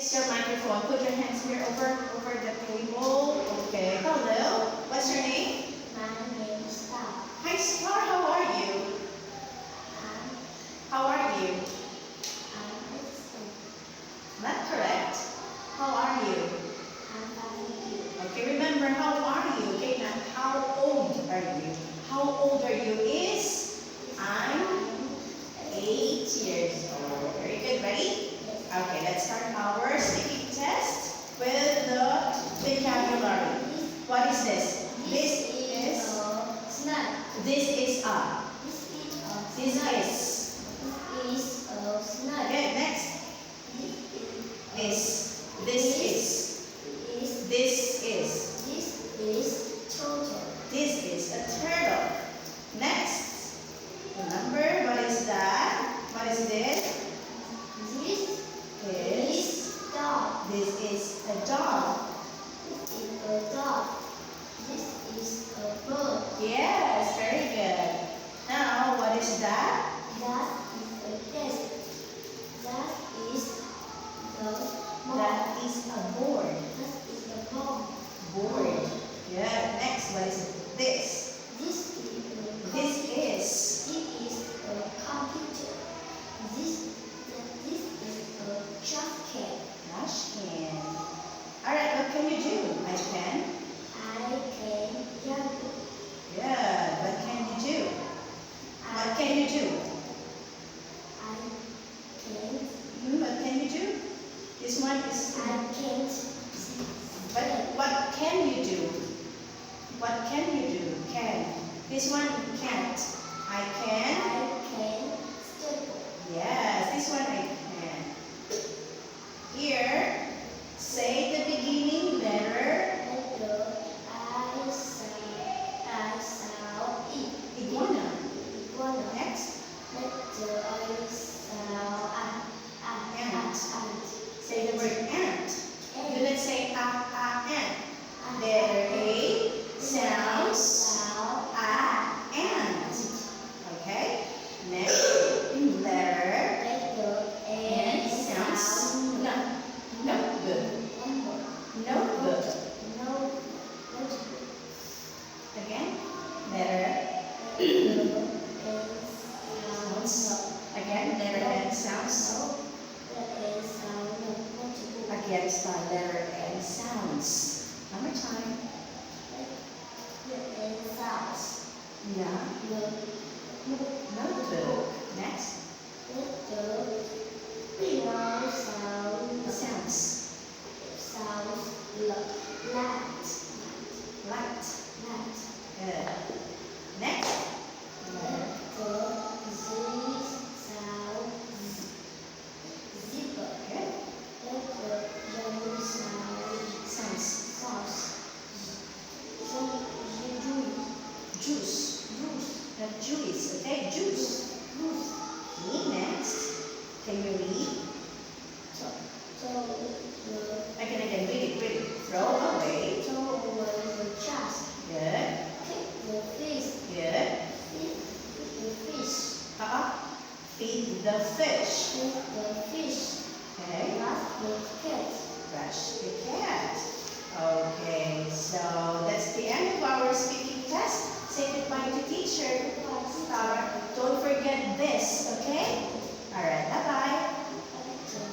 It's your microphone. Put your hands here over the table. Okay. Hello. What's your name? My name is Star. Hi, Star. How are you? How are you? I'm Edison. Not correct. How are you? I'm 5 years. Okay, remember, how are you? Okay, now, how old are you? How old are you is, I'm 8 years old. Very good, ready? Okay, let's start our speaking test with the vocabulary. What is this? This is, snack. this is a, This is a this snack. is. This is a snack. Okay, next. This This is, is this is, this is turtle. this is a turtle. Next, remember, what is that? What is this? This Is, is dog. this is a dog. This is a dog. This is a bird. Yes, very good. Now, what is that? That is a desk. That is the ball. That is a board. That is the ball. Board. Yeah, next, what is this? This is a This is, This is a computer. This is a trash can. trash can. Alright, what can you do? I can. I can jump. Good. What can you do? What can you do? I can't. What can you do? This one is. I can't. What can you do? What can you do? Can. This one can't. I can. I can staple. Yes, this one I can. Here, say the beginning letter. Letter I shall eat. Iguana. Iguana. Next, Letter I shall Ant. say the word ant. Do Ant. not say ant. Letter A sounds ant. Okay. Next, letter N sounds notebook. Notebook. Again, letter sounds. Again, letter N sounds. Against the letter N sounds. One more time. Yeah. Notebook. Next. Sounds.